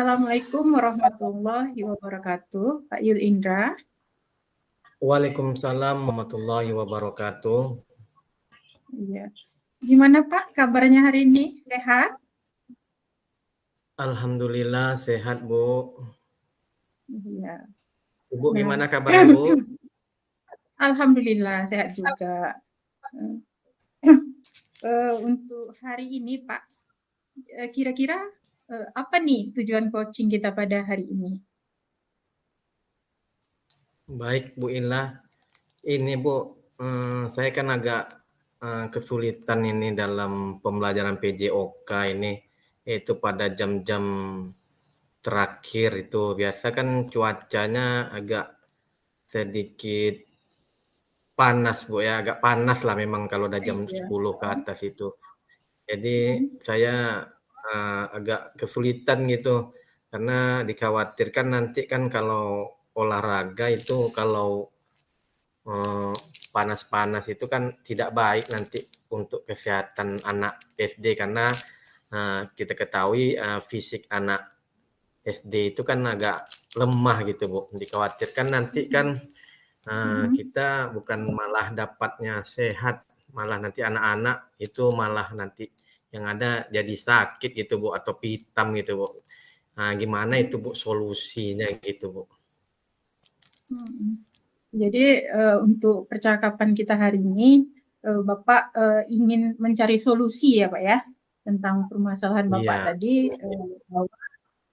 Assalamualaikum warahmatullahi wabarakatuh, Pak Yul Indra. Waalaikumsalam warahmatullahi wabarakatuh. Iya. Gimana Pak kabarnya hari ini? Sehat? Alhamdulillah sehat, Bu. Iya. Ibu Nah, gimana kabarnya, Bu? Alhamdulillah sehat juga. Untuk hari ini Pak, kira-kira apa nih tujuan coaching kita pada hari ini? Baik, Bu Ila. Ini, Bu, saya kan agak kesulitan ini dalam pembelajaran PJOK ini, yaitu pada jam-jam terakhir itu. Biasa kan cuacanya agak sedikit panas, Bu ya, agak panas lah memang kalau udah jam Iya. 10 ke atas itu. Jadi saya agak kesulitan gitu karena dikhawatirkan nanti kan kalau olahraga itu kalau eh, panas-panas itu kan tidak baik nanti untuk kesehatan anak SD karena kita ketahui fisik anak SD itu kan agak lemah gitu, Bu. Dikhawatirkan nanti kan kita bukan malah dapatnya sehat, malah nanti anak-anak itu malah nanti yang ada jadi sakit gitu, Bu, atau pitam gitu, Bu. Nah, gimana itu, Bu, solusinya gitu, Bu? Jadi untuk percakapan kita hari ini, Bapak ingin mencari solusi ya Pak ya, tentang permasalahan Bapak Iya, tadi, bahwa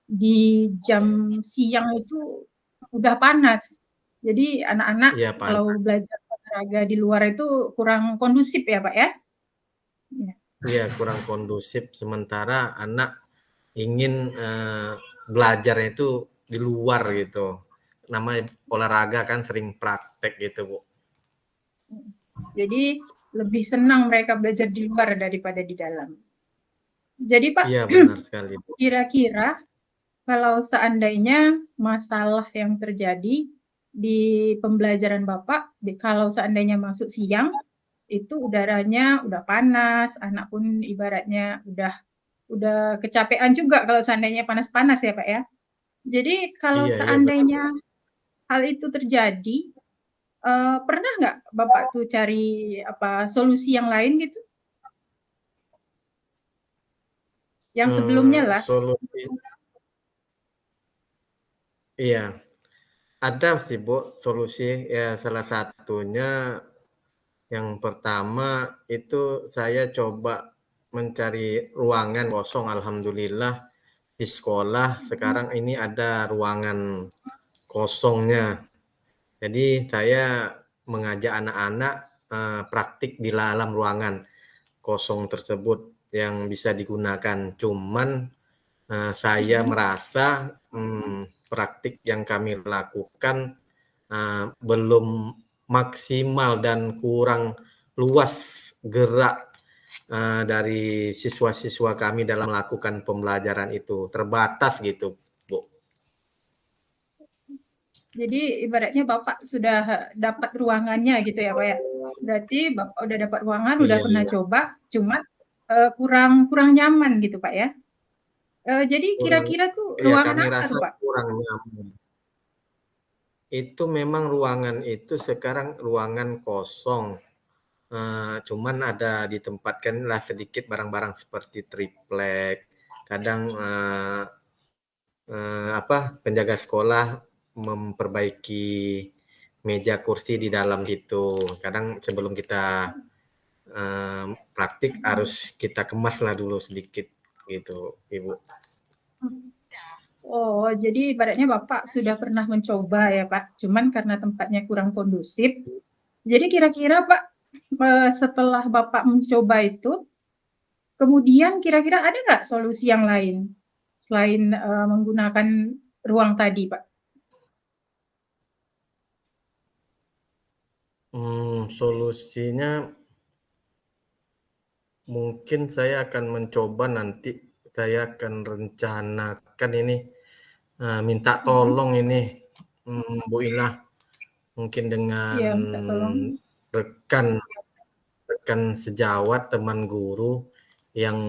di jam siang itu udah panas. Jadi anak-anak iya kalau panas. belajar olahraga di luar itu kurang kondusif ya Pak ya? Iya. Iya, kurang kondusif. Sementara anak ingin belajarnya itu di luar gitu. Namanya olahraga kan sering praktek gitu, Bu. Jadi lebih senang mereka belajar di luar daripada di dalam. Jadi Pak, Iya, benar sekali, Bu. kira-kira kalau seandainya masalah yang terjadi di pembelajaran Bapak, kalau seandainya masuk siang, itu udaranya udah panas, anak pun ibaratnya udah kecapean juga kalau seandainya panas-panas ya Pak ya. Jadi kalau Iya, iya betul. seandainya hal itu terjadi, pernah nggak Bapak tuh cari apa solusi yang lain gitu? Yang sebelumnya lah. Solusi, iya. Ada sih, Bu, solusi. Ya, salah satunya yang pertama itu saya coba mencari ruangan kosong. Alhamdulillah di sekolah sekarang ini ada ruangan kosongnya. Jadi saya mengajak anak-anak praktik di dalam ruangan kosong tersebut yang bisa digunakan. Cuman saya merasa praktik yang kami lakukan belum maksimal dan kurang luas gerak dari siswa-siswa kami dalam melakukan pembelajaran itu. Terbatas gitu, Bu. Jadi ibaratnya Bapak sudah dapat ruangannya gitu ya Pak ya? Berarti Bapak udah dapat ruangan, udah Iya, pernah iya. coba, cuma kurang kurang nyaman gitu Pak ya? Jadi Kurang, kira-kira tuh ya ruangan kami apa rasa tuh Pak? kurang nyaman. Itu memang ruangan itu sekarang ruangan kosong. Cuman ada ditempatkanlah sedikit barang-barang seperti triplek. Kadang penjaga sekolah memperbaiki meja kursi di dalam itu. Kadang sebelum kita praktik harus kita kemas lah dulu sedikit gitu, Ibu. Oh, jadi ibaratnya Bapak sudah pernah mencoba ya Pak, cuman karena tempatnya kurang kondusif. Jadi kira-kira Pak, setelah Bapak mencoba itu, kemudian kira-kira ada nggak solusi yang lain selain menggunakan ruang tadi Pak? Solusinya mungkin saya akan mencoba nanti, saya akan rencanakan ini, minta tolong ini, Bu Ilah, mungkin dengan Iya, minta tolong. rekan rekan sejawat, teman guru, yang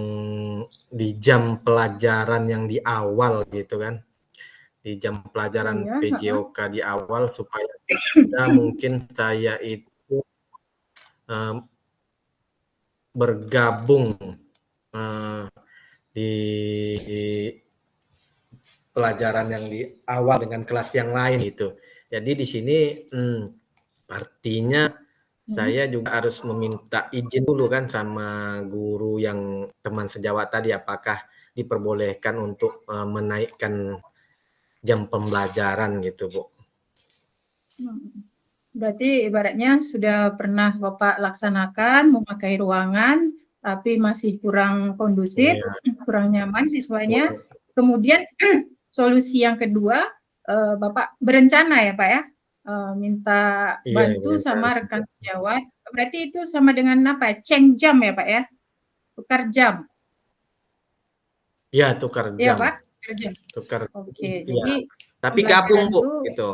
di jam pelajaran yang di awal gitu kan, di jam Oh pelajaran iya, heeh. PJOK di awal supaya bisa mungkin saya itu bergabung di pelajaran yang di awal dengan kelas yang lain gitu. Jadi di sini artinya Mhm. saya juga harus meminta izin dulu kan sama guru yang teman sejawat tadi, apakah diperbolehkan untuk menaikkan jam pembelajaran gitu, Bu. Berarti ibaratnya sudah pernah Bapak laksanakan memakai ruangan, tapi masih kurang kondusif, Iya, kurang nyaman siswanya. Kemudian solusi yang kedua, Bapak berencana ya Pak ya, minta iya bantu berencana. sama rekan sejawat. Berarti itu sama dengan apa ya? Change jam ya Pak ya? Tukar jam. Iya tukar Iya jam, Pak? Tukar jam. tukar. Oke, Iya. jadi Tapi gabung pembelajaran Bu, tuh, gitu.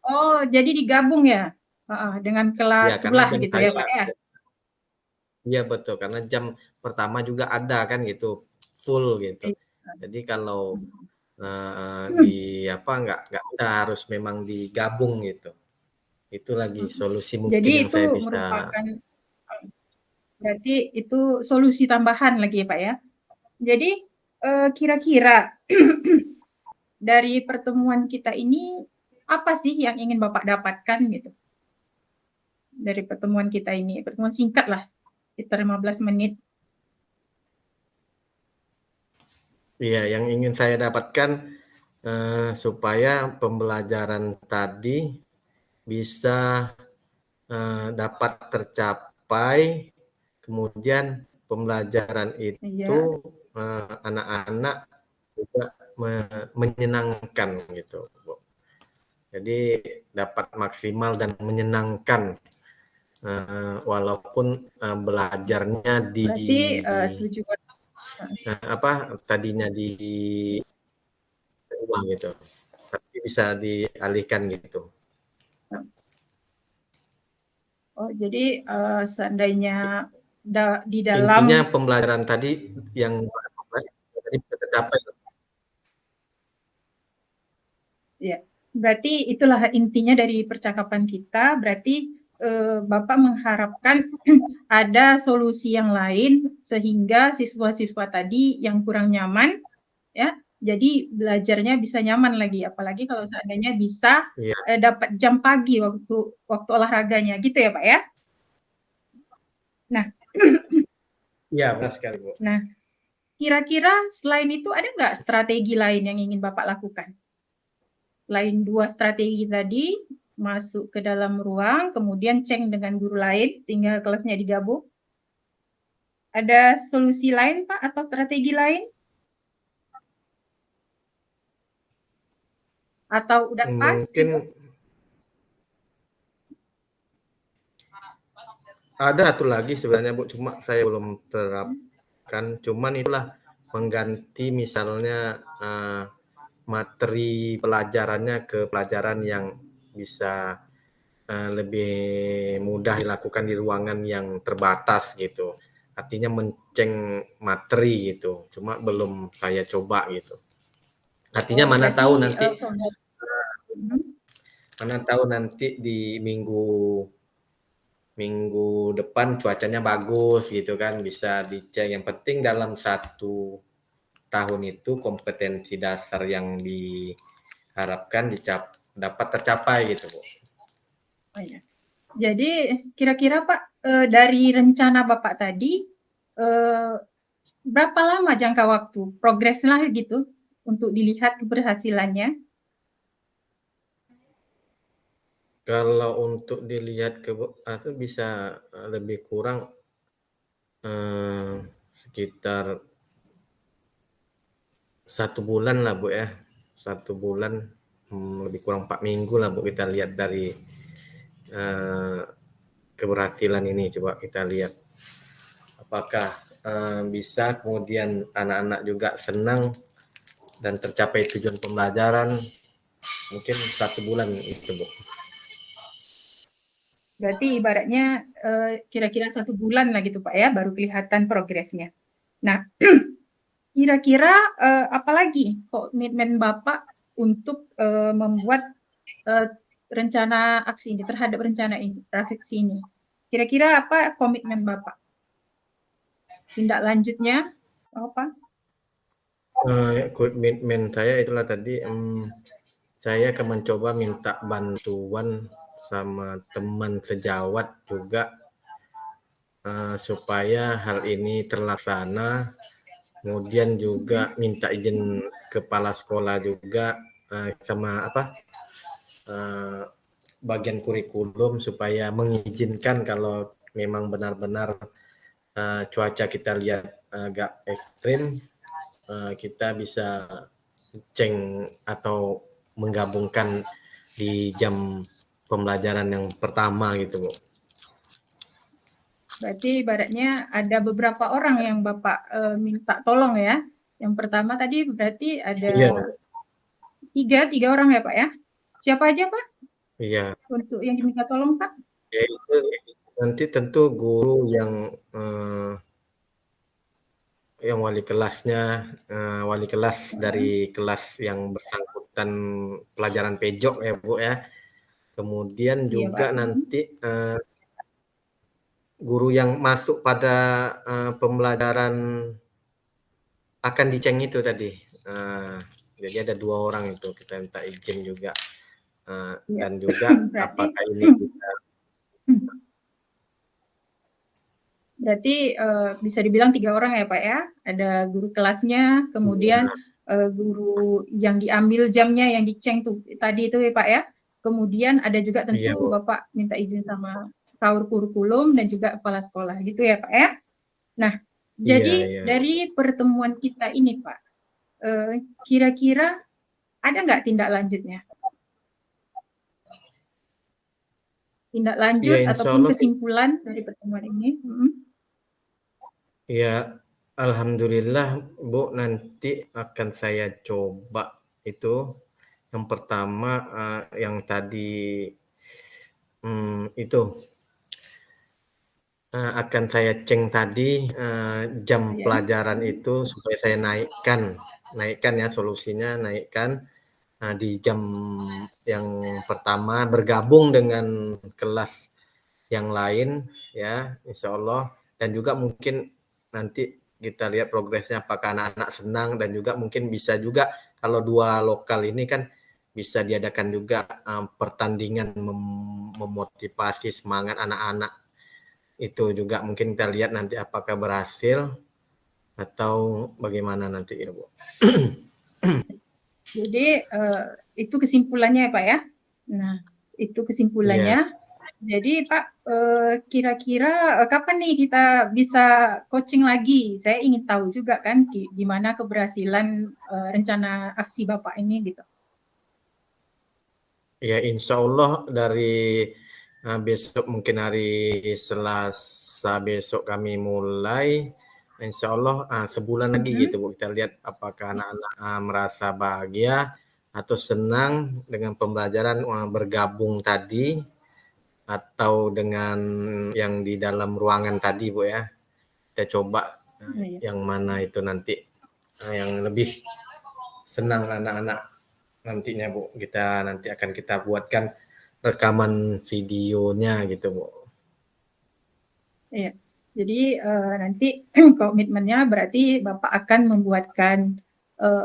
oh jadi digabung ya? Dengan Iya kelas karena sebelah jam gitu ya saya, Pak ya? iya betul karena jam pertama juga ada kan gitu full gitu. Iya. Jadi kalau di apa nggak kita harus memang digabung gitu. Itu lagi solusi Jadi mungkin yang itu saya bisa. merupakan, berarti itu solusi tambahan lagi ya Pak ya. Jadi kira-kira dari pertemuan kita ini apa sih yang ingin Bapak dapatkan gitu dari pertemuan kita ini? Pertemuan singkat lah, sekitar 15 menit. Iya, yang ingin saya dapatkan supaya pembelajaran tadi bisa dapat tercapai, kemudian pembelajaran itu Iya. anak-anak juga menyenangkan gitu, Bu. Jadi dapat maksimal dan menyenangkan walaupun belajarnya di Berarti tujuan, apa tadinya di rumah gitu, tapi bisa dialihkan gitu. oh jadi seandainya di Intinya dalam, pembelajaran tadi yang tadi bisa tercapai. ya, berarti itulah intinya dari percakapan kita. Berarti Bapak mengharapkan ada solusi yang lain sehingga siswa-siswa tadi yang kurang nyaman, ya, jadi belajarnya bisa nyaman lagi. Apalagi kalau seandainya bisa Iya, dapat jam pagi waktu waktu olahraganya, gitu ya Pak ya? Nah, iya benar sekali Bu. nah, kira-kira selain itu ada nggak strategi lain yang ingin Bapak lakukan? Selain dua strategi tadi, masuk ke dalam ruang, kemudian ceng dengan guru lain sehingga kelasnya digabung. Ada solusi lain Pak atau strategi lain? Atau udah pas Mungkin gitu? ada satu lagi sebenarnya Bu, cuma saya belum terapkan. Cuman itulah mengganti misalnya materi pelajarannya ke pelajaran yang bisa lebih mudah dilakukan di ruangan yang terbatas gitu. Artinya menceng materi gitu. Cuma belum saya coba gitu. Artinya Oh, berarti saudara. Hmm. mana tahu nanti di minggu depan cuacanya bagus gitu kan bisa dicek. Yang penting dalam 1 tahun itu kompetensi dasar yang diharapkan dapat tercapai gitu Bu. Oh, ya. Jadi kira-kira Pak, dari rencana Bapak tadi, eh, berapa lama jangka waktu progresnya gitu untuk dilihat keberhasilannya? Kalau untuk dilihat ke atau bisa lebih kurang sekitar 1 bulan lah Bu ya. 1 bulan lebih kurang 4 minggu lah Bu kita lihat dari eh, keberhasilan ini. Coba kita lihat apakah bisa kemudian anak-anak juga senang dan tercapai tujuan pembelajaran mungkin 1 bulan itu Bu. Berarti ibaratnya kira-kira 1 bulan lah gitu Pak ya, baru kelihatan progresnya. Nah, kira-kira apalagi komitmen Bapak untuk membuat rencana aksi ini terhadap rencana ini, prakeksi ini? Kira-kira apa komitmen Bapak? Tindak lanjutnya apa? Komitmen saya itulah tadi, saya akan mencoba minta bantuan sama teman sejawat juga, supaya hal ini terlaksana. Kemudian juga minta izin kepala sekolah juga, sama bagian kurikulum supaya mengizinkan kalau memang benar-benar cuaca kita lihat agak ekstrim, kita bisa ceng atau menggabungkan di jam pembelajaran yang pertama gitu, Bu. Berarti ibaratnya ada beberapa orang yang Bapak minta tolong ya. Yang pertama tadi berarti Iya, ada tiga orang ya Pak ya? Siapa aja Pak iya. untuk yang diminta tolong Pak? Ya itu nanti tentu guru yang wali kelas dari kelas yang bersangkutan pelajaran pejok ya, Bu, ya. Kemudian Iya juga Pak. nanti, guru yang masuk pada, pembelajaran akan diceng itu tadi, jadi ada 2 orang itu kita minta izin juga, Iya. dan juga Berarti apakah ini bisa. berarti bisa dibilang 3 orang ya Pak ya? Ada guru kelasnya, kemudian Iya, guru yang diambil jamnya yang diceng tuh tadi itu ya Pak ya? Kemudian ada juga iya, tentu Bu. Bapak minta izin sama kaur kurikulum dan juga kepala sekolah gitu ya Pak ya? Nah, Iya, jadi iya, Bu. dari pertemuan kita ini Pak, kira-kira ada nggak tindak lanjutnya? Tindak Iya, lanjut insya ataupun Allah. kesimpulan dari pertemuan ini? Ya, alhamdulillah, Bu, nanti akan saya coba itu. Yang pertama, yang tadi, itu, akan saya ceng tadi, jam Ya, pelajaran itu supaya saya naikkan ya solusinya, naikkan, di jam yang pertama bergabung dengan kelas yang lain ya, insya Allah. Dan juga mungkin nanti kita lihat progresnya apakah anak-anak senang, dan juga mungkin bisa juga kalau 2 lokal ini kan bisa diadakan juga, pertandingan memotivasi semangat anak-anak. Itu juga mungkin kita lihat nanti apakah berhasil atau bagaimana nanti ya, Bu. jadi itu kesimpulannya ya Pak ya. Nah, itu Iya. kesimpulannya. Jadi Pak, kira-kira kapan nih kita bisa coaching lagi? Saya ingin tahu juga kan gimana keberhasilan rencana aksi Bapak ini gitu. Ya, insya Allah dari besok, mungkin hari Selasa besok kami mulai. Insya Allah sebulan lagi gitu, Bu. Kita lihat apakah anak-anak merasa bahagia atau senang dengan pembelajaran bergabung tadi, atau dengan yang di dalam ruangan tadi, Bu, ya. Kita coba Iya. yang mana itu nanti yang lebih senang anak-anak nantinya, Bu. Nanti akan kita buatkan rekaman videonya gitu, Bu. Iya. Jadi nanti komitmennya berarti Bapak akan membuatkan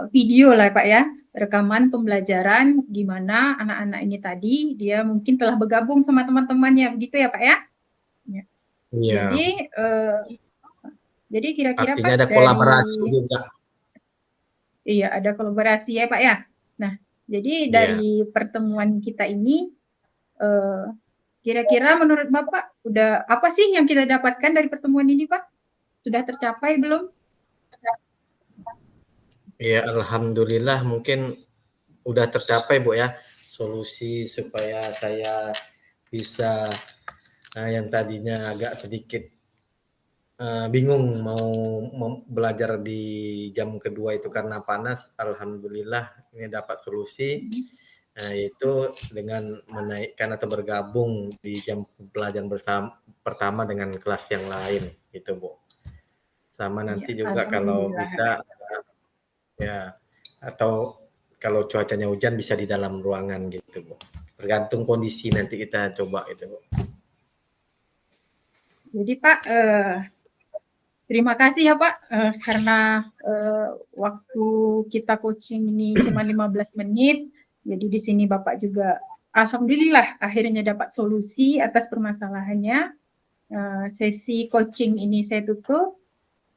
video lah Pak ya, rekaman pembelajaran gimana anak-anak ini tadi dia mungkin telah bergabung sama teman-temannya begitu ya Pak ya? Ya. Iya, Jadi kira-kira artinya Pak ada kolaborasi dari juga. iya ada kolaborasi ya Pak ya. Nah, jadi Iya. dari pertemuan kita ini eh, kira-kira menurut Bapak udah apa sih yang kita dapatkan dari pertemuan ini Pak? Sudah tercapai belum? Ya, alhamdulillah mungkin udah tercapai, Bu, ya. Solusi supaya saya bisa, yang tadinya agak sedikit bingung mau belajar di jam kedua itu karena panas, alhamdulillah ini dapat solusi, yaitu dengan menaikkan atau bergabung di jam pelajaran pertama dengan kelas yang lain, gitu, Bu. sama Iya, nanti juga kalau alhamdulillah. bisa ya atau kalau cuacanya hujan bisa di dalam ruangan gitu, Bu. Tergantung kondisi nanti kita coba itu, Bu. Jadi Pak, terima kasih ya Pak, karena waktu kita coaching ini cuma 15 menit, jadi di sini Bapak juga alhamdulillah akhirnya dapat solusi atas permasalahannya. Sesi coaching ini saya tutup.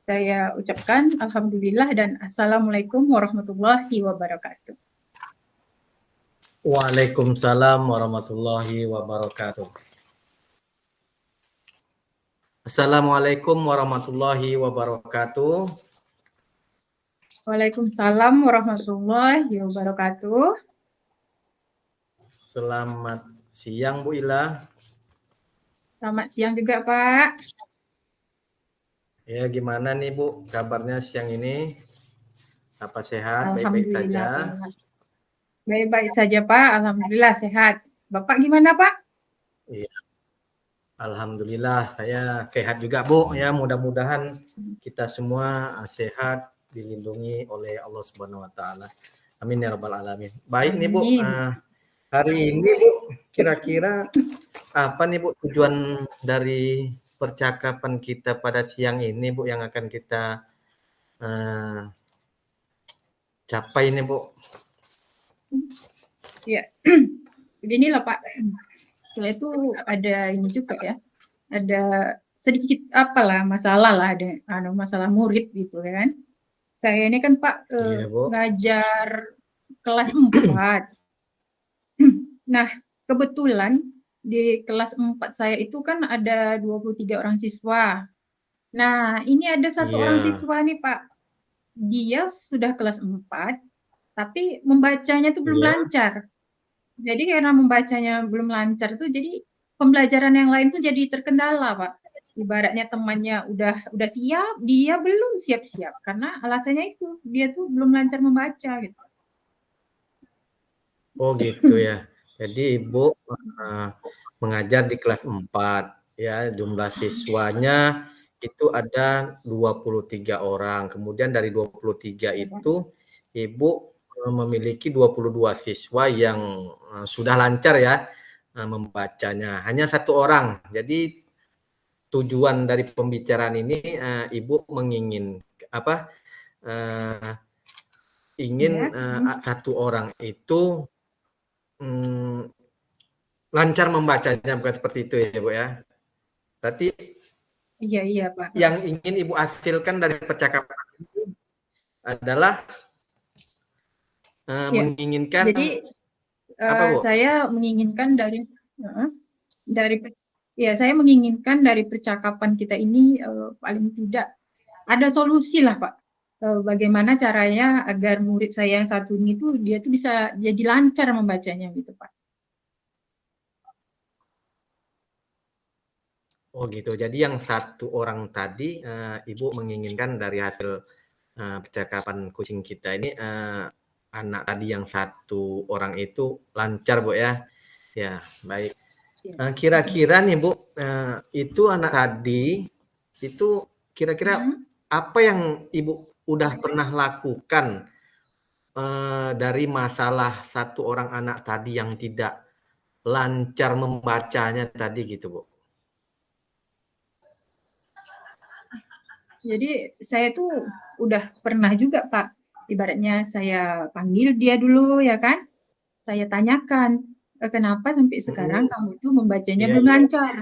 Saya ucapkan alhamdulillah dan assalamualaikum warahmatullahi wabarakatuh. Waalaikumsalam warahmatullahi wabarakatuh. Assalamualaikum warahmatullahi wabarakatuh. Waalaikumsalam warahmatullahi wabarakatuh. Selamat siang Bu Ila. Selamat siang juga Pak. Ya gimana nih Bu kabarnya siang ini? Apa sehat? Baik-baik saja? Baik-baik saja Pak, alhamdulillah sehat. Bapak gimana Pak? Iya. Alhamdulillah saya sehat juga Bu ya, mudah-mudahan kita semua sehat, dilindungi oleh Allah Subhanahu wa taala. Amin ya rabbal alamin. Baik nih Bu, hari ini Bu kira-kira apa nih Bu tujuan dari percakapan kita pada siang ini Bu yang akan kita capai nih Bu? Ya, beginilah Pak. Saya itu ada ini juga ya, ada sedikit apalah masalah lah, ada masalah murid gitu kan. Saya ini kan Pak Iya, Bu. ngajar kelas 4. Nah, kebetulan di kelas 4 saya itu kan ada 23 orang siswa. Nah, ini ada satu orang Iya. siswa nih Pak, dia sudah kelas 4, tapi membacanya tuh belum Iya. lancar. Jadi karena membacanya belum lancar tuh, jadi pembelajaran yang lain tuh jadi terkendala Pak. Ibaratnya temannya udah siap, dia belum siap-siap, karena alasannya itu, dia tuh belum lancar membaca gitu. Oh gitu ya. Jadi Ibu mengajar di kelas 4 ya, jumlah siswanya itu ada 23 orang. Kemudian dari 23 itu Ibu memiliki 22 siswa yang sudah lancar ya membacanya. Hanya 1 orang. Jadi tujuan dari pembicaraan ini Ibu ingin 1 orang itu lancar membacanya, bukan seperti itu ya Bu ya. Berarti Iya Pak. yang ingin Ibu hasilkan dari percakapan ini adalah menginginkan jadi apa Bu? saya menginginkan saya menginginkan dari percakapan kita ini paling tidak ada solusi lah Pak. Bagaimana caranya agar murid saya yang satu ini tuh dia tuh bisa jadi lancar membacanya gitu Pak. Oh gitu. Jadi yang 1 orang tadi Ibu menginginkan dari hasil percakapan coaching kita ini anak tadi yang 1 orang itu lancar Bu ya. Ya, baik. Kira-kira nih Bu, itu anak tadi itu kira-kira apa yang Ibu udah pernah lakukan dari masalah 1 orang anak tadi yang tidak lancar membacanya tadi gitu Bu? Jadi saya tuh udah pernah juga Pak, ibaratnya saya panggil dia dulu ya kan, saya tanyakan, kenapa sampai sekarang kamu tuh membacanya Iya belum iya. lancar?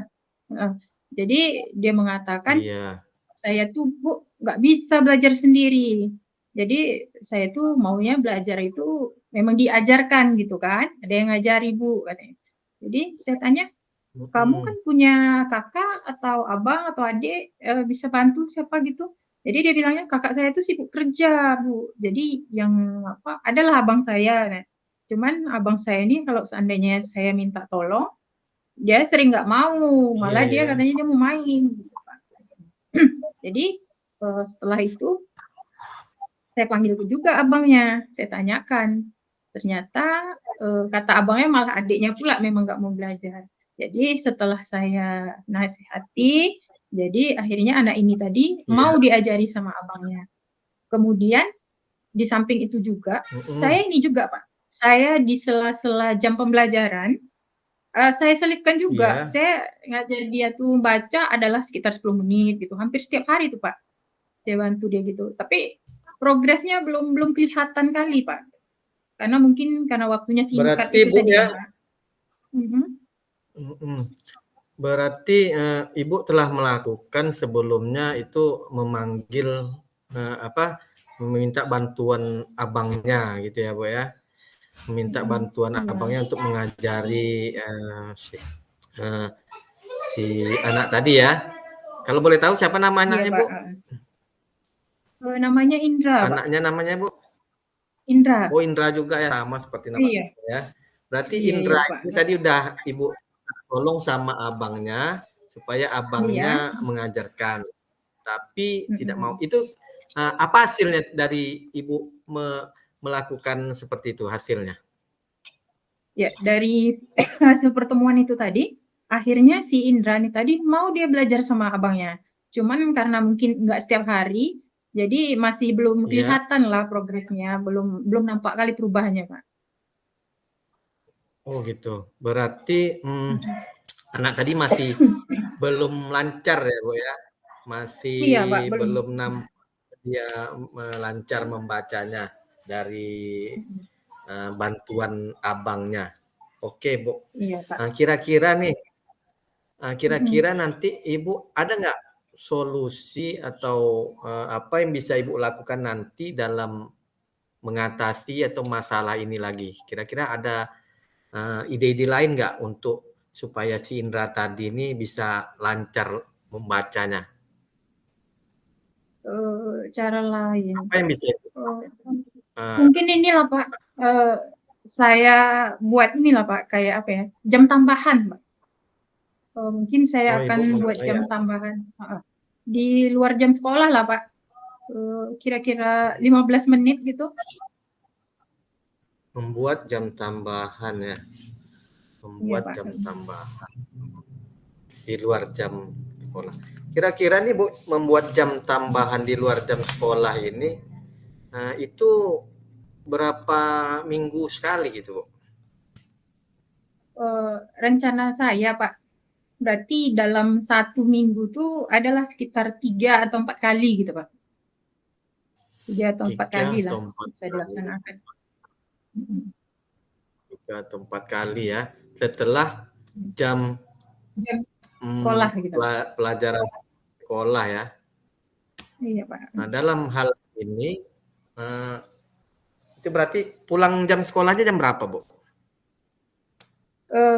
Jadi dia mengatakan, Iya. saya tuh Bu nggak bisa belajar sendiri. Jadi saya tuh maunya belajar itu memang diajarkan gitu kan, ada yang ngajari Bu katanya. Jadi saya tanya, kamu kan punya kakak atau abang atau adik bisa bantu siapa gitu? Jadi dia bilangnya kakak saya tuh sibuk kerja Bu. Jadi yang adalah abang saya. Nah, cuman abang saya ini kalau seandainya saya minta tolong, dia sering nggak mau, Iya malah dia iya. katanya dia mau main gitu Pak. Jadi setelah itu saya panggil juga abangnya, saya tanyakan. Ternyata kata abangnya malah adiknya pula memang nggak mau belajar. Jadi setelah saya nasihati, Jadi akhirnya anak ini tadi mau Iya. diajari sama abangnya. Kemudian di samping itu juga, saya Mhm. ini juga Pak, saya di sela-sela jam pembelajaran, saya selipkan juga, Iya. saya ngajar dia tuh baca adalah sekitar 10 menit gitu, hampir setiap hari tuh Pak, saya bantu dia gitu. Tapi progresnya belum belum kelihatan kali Pak, karena mungkin karena waktunya singkat Berarti itu Bu tadi ya kan Pak. Mhm, mhm. Berarti, Ibu telah melakukan sebelumnya itu memanggil, apa, meminta bantuan abangnya gitu ya, Bu, ya? Meminta mhm, bantuan iya, abangnya untuk mengajari, eee, si anak tadi ya. Kalau boleh tahu siapa nama iya anaknya, Pak, Bu? heeh. Namanya Indra Pak, Anaknya namanya, Bu? Indra, Oh, Indra juga ya, sama seperti nama iya, saya ya. Berarti iya iya Indra Pak, ini tadi udah Ibu tolong sama abangnya, supaya abangnya iya, mengajarkan. Tapi tidak mau. mhm. Itu, apa hasilnya dari Ibu melakukan seperti itu hasilnya? Ya, dari hasil pertemuan itu tadi, akhirnya si Indra nih tadi mau dia belajar sama abangnya. Cuman karena mungkin nggak setiap hari, jadi masih belum Iya. kelihatan lah progresnya, belum belum nampak kali perubahannya, Pak. Oh gitu. Berarti, Mhm. anak tadi masih belum lancar ya, Bu, ya? Masih Iya, Pak, belum. belum dia lancar membacanya dari, Mhm. bantuan abangnya. Oke, Bu. Iya, Pak. Kira-kira nih, Mhm. kira-kira nanti Ibu ada nggak solusi atau, apa yang bisa Ibu lakukan nanti dalam mengatasi atau masalah ini lagi? Kira-kira ada, ide-ide lain nggak untuk supaya si Indra tadi ini bisa lancar membacanya? Cara lain, Apa yang bisa eee, eee, mungkin inilah, Pak, eee, saya buat inilah, Pak, kayak apa ya, jam tambahan, Pak. Mungkin saya oh akan Ibu buat ya, jam tambahan heeh, di luar jam sekolah lah, Pak, kira-kira 15 menit gitu. membuat jam tambahan ya, Iya, membuat Pak, jam mhm. tambahan di luar jam sekolah. Kira-kira nih Bu, membuat jam tambahan di luar jam sekolah ini, itu berapa minggu sekali gitu, Bu? Rencana saya, Pak, berarti dalam 1 minggu tuh adalah sekitar 3 atau 4 kali gitu, Pak. 3 atau 4 3 kali lah atau 4 bisa kali, dilaksanakan. Mhm. 3 atau 4 kali ya, setelah Mhm. jam, Jam sekolah gitu. pelajaran sekolah ya. Iya, Pak, Nah, mhm. dalam hal ini, eee, itu berarti pulang jam sekolahnya jam berapa, Bu?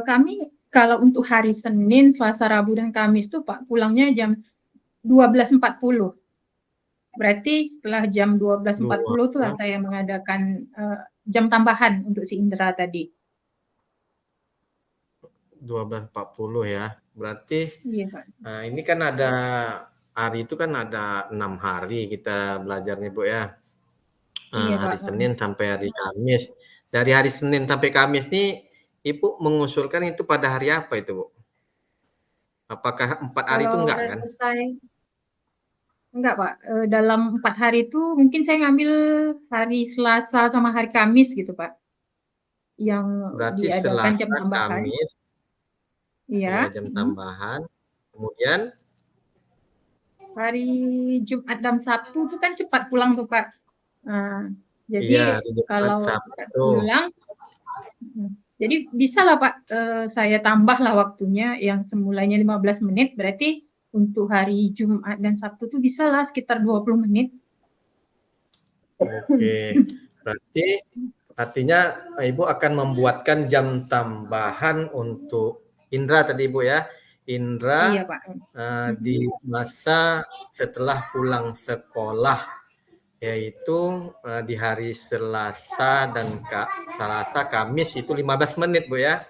Kami kalau untuk hari Senin, Selasa, Rabu, dan Kamis tuh, Pak, pulangnya jam 12.40. Berarti setelah jam 12.40 itulah 12, saya mengadakan, jam tambahan untuk si Indra tadi. 12.40 ya. Berarti, Iya, Pak. ini kan ada hari itu kan ada 6 hari kita belajarnya, Bu, ya. Iya, Pak, Hari heeh. Senin sampai hari Kamis. Dari hari Senin sampai Kamis nih, Ibu mengusulkan itu pada hari apa itu, Bu? Apakah 4 hari itu Kalau enggak kan? selesai enggak, Pak, dalam 4 hari itu mungkin saya ngambil hari Selasa sama hari Kamis gitu, Pak, yang Berarti diadakan jam Selasa, tambahan. Kamis, ya Iya, jam mhm. tambahan. Kemudian Hari Jumat dan Sabtu itu kan cepat pulang tuh, Pak. Nah, iya, jadi hari Jumat, kalau cepat Sabtu. pulang mhm, jadi bisalah, Pak, saya tambahlah waktunya yang semulanya 15 menit, berarti untuk hari Jumat dan Sabtu tuh bisalah sekitar 20 menit. Oke. Berarti artinya, Ibu akan membuatkan jam tambahan untuk Indra tadi, Ibu, ya. Iya, Indra, Pak, di mhm, masa setelah pulang sekolah, yaitu, di hari Selasa dan Selasa, Kamis itu 15 menit, Bu, ya.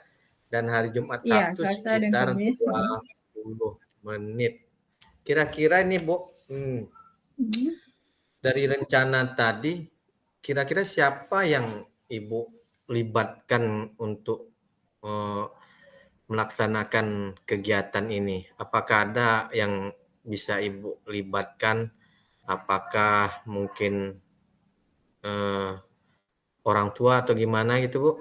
Dan hari Jumat, iya, Sabtu Selasa dan sekitar Kamis, mhm, 20 menit. Kira-kira ini, Bu, mhm. dari rencana tadi, kira-kira siapa yang Ibu libatkan untuk, eee, melaksanakan kegiatan ini? Apakah ada yang bisa Ibu libatkan? Apakah mungkin orang tua atau gimana gitu, Bu?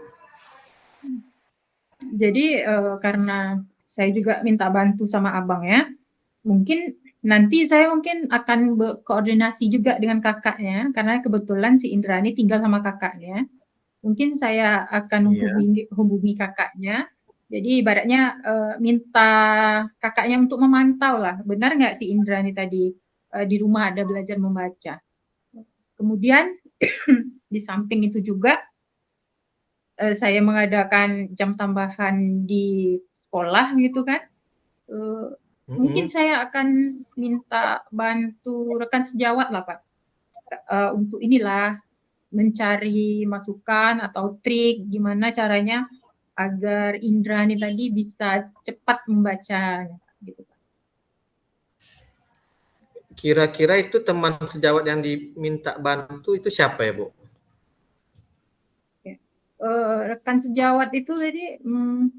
Jadi karena saya juga minta bantu sama abang ya, mungkin nanti saya mungkin akan koordinasi juga dengan kakaknya, karena kebetulan si Indrani tinggal sama kakaknya. Mungkin saya akan Iya. hubungi kakaknya. Jadi ibaratnya minta kakaknya untuk memantau lah, benar nggak si Indrani tadi di rumah ada belajar membaca. Kemudian di samping itu juga saya mengadakan jam tambahan di sekolah gitu kan. Mungkin saya akan minta bantu rekan sejawat lah Pak, untuk inilah mencari masukan atau trik gimana caranya agar Indrani tadi bisa cepat membacanya gitu. Kira-kira itu teman sejawat yang diminta bantu itu siapa ya, Bu? Rekan sejawat itu jadi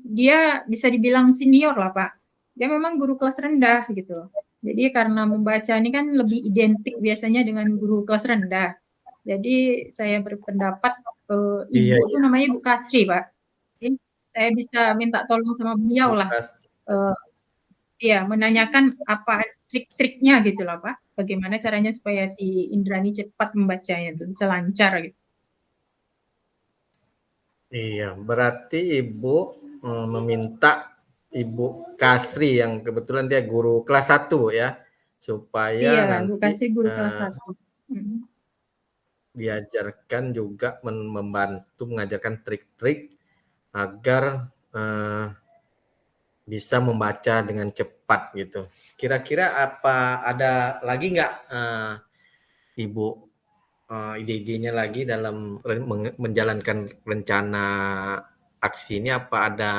dia bisa dibilang senior lah Pak. Dia memang guru kelas rendah gitu. Jadi karena membaca ini kan lebih identik biasanya dengan guru kelas rendah. Jadi saya berpendapat Iya, ibu itu iya. namanya Ibu Kasri Pak. Jadi saya bisa minta tolong sama beliau lah. Bukas. Ya, menanyakan apa trik-triknya gitu lah Pak. Bagaimana caranya supaya si Indrani cepat membacanya itu bisa lancar gitu. Iya, berarti Ibu meminta Ibu Kasri yang kebetulan dia guru kelas 1 ya, supaya Iya, Ibu nanti Kasri guru kelas 1. diajarkan juga membantu mengajarkan trik-trik agar bisa membaca dengan cepat gitu. Kira-kira apa ada lagi nggak Ibu ide-idenya lagi dalam menjalankan rencana aksi ini? Apa ada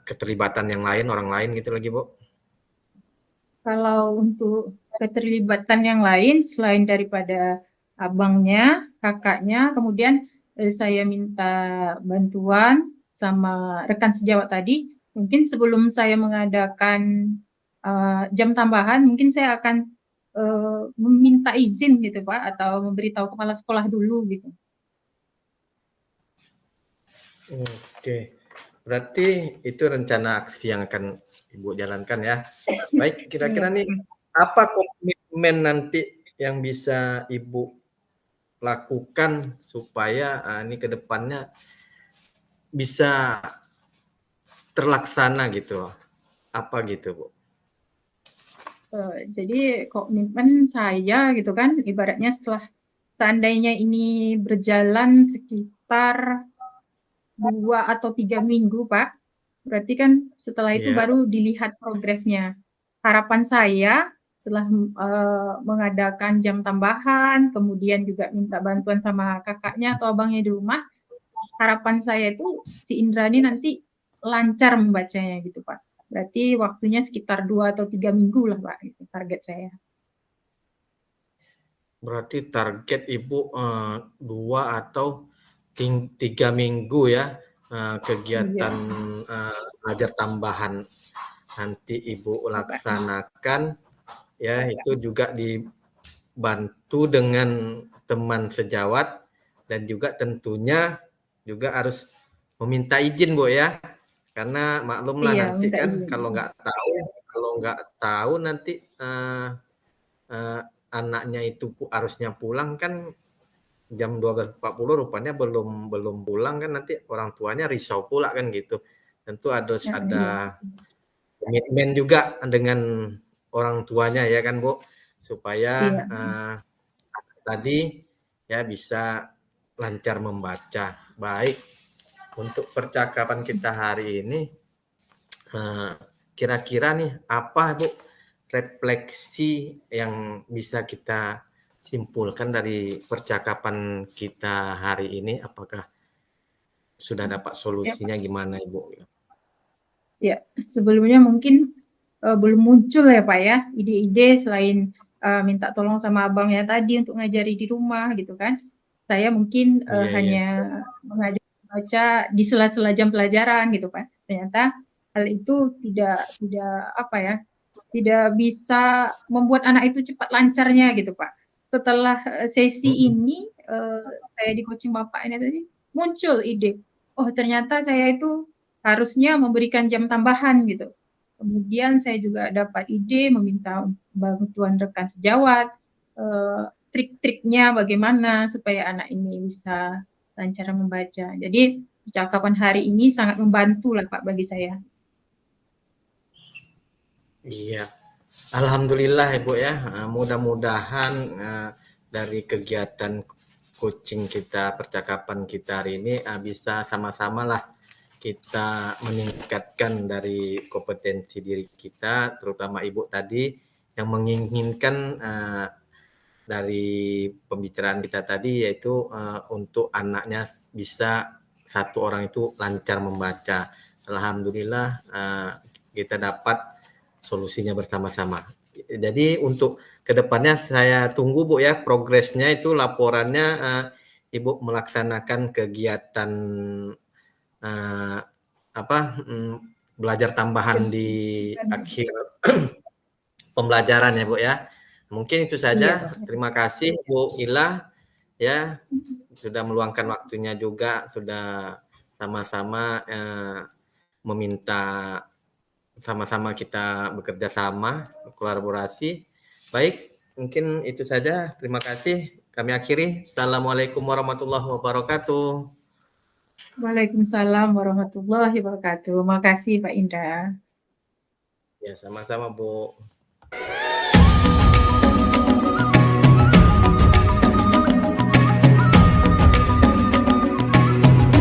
keterlibatan yang lain, orang lain gitu lagi, Bu? Kalau untuk keterlibatan yang lain selain daripada abangnya, kakaknya, kemudian saya minta bantuan sama rekan sejawat tadi. Mungkin sebelum saya mengadakan jam tambahan, mungkin saya akan meminta izin gitu Pak, atau memberitahu kepala sekolah dulu gitu. Oke, berarti itu rencana aksi yang akan Ibu jalankan ya. Baik, kira-kira nih apa komitmen nanti yang bisa Ibu lakukan supaya ini ke depannya bisa terlaksana gitu? Apa gitu, Bu? Jadi komitmen saya gitu kan, ibaratnya setelah seandainya ini berjalan sekitar 2 atau 3 minggu, Pak. Berarti kan setelah itu Iya. baru dilihat progresnya. Harapan saya setelah mengadakan jam tambahan, kemudian juga minta bantuan sama kakaknya atau abangnya di rumah, harapan saya itu si Indrani nanti lancar membacanya gitu, Pak. Berarti waktunya sekitar 2 atau 3 minggu lah, Pak, itu target saya. Berarti target Ibu 2 atau 3 minggu ya kegiatan Iya, belajar tambahan nanti Ibu iya, Pak. laksanakan ya itu juga dibantu dengan teman sejawat dan juga tentunya juga harus meminta izin Bu ya karena maklumlah Iya, nanti minta kan izin. kalau nggak tahu nanti uh, anaknya itu harusnya pulang kan jam 12.40 rupanya belum belum pulang kan nanti orang tuanya risau pula kan gitu. Tentu harus ada Iya, komitmen juga dengan orang tuanya ya kan Bu supaya iya. tadi ya bisa lancar membaca. Baik, untuk percakapan kita hari ini kira-kira nih apa Bu refleksi yang bisa kita simpulkan dari percakapan kita hari ini? Apakah sudah dapat Ya, Pak. solusinya gimana Ibu? Ya, sebelumnya mungkin belum muncul ya Pak ya, ide-ide selain minta tolong sama abangnya tadi untuk ngajari di rumah gitu kan. Saya mungkin Iya, iya. hanya mengajar baca di sela-sela jam pelajaran gitu Pak. Ternyata hal itu tidak apa ya, tidak bisa membuat anak itu cepat lancarnya gitu, Pak. Setelah, sesi Mhm. ini, saya di coaching Bapak ini tadi, muncul ide, "Oh ternyata saya itu harusnya memberikan jam tambahan," gitu. Kemudian saya juga dapat ide meminta bantuan rekan sejawat, trik-triknya bagaimana supaya anak ini bisa lancar membaca. Jadi percakapan hari ini sangat membantu lah Pak bagi saya. Iya. Alhamdulillah Ibu ya, mudah-mudahan, dari kegiatan coaching kita, percakapan kita hari ini, bisa sama-samalah kita meningkatkan dari kompetensi diri kita, terutama Ibu tadi yang menginginkan, dari pembicaraan kita tadi yaitu, untuk anaknya bisa satu orang itu lancar membaca. Alhamdulillah, kita dapat solusinya bersama-sama. Jadi untuk kedepannya saya tunggu Bu ya progresnya itu laporannya, Ibu melaksanakan kegiatan, eee, apa, belajar tambahan di akhir pembelajaran ya Bu ya. Mungkin itu Iya, saja. Pak. Terima kasih Bu Ila ya sudah meluangkan waktunya juga, sudah sama-sama, meminta sama-sama kita bekerja sama, kolaborasi. Baik, mungkin itu saja. Terima kasih. Kami akhiri. Assalamualaikum warahmatullahi wabarakatuh. Waalaikumsalam warahmatullahi wabarakatuh. Makasih Pak Indra. Ya, sama-sama, Bu.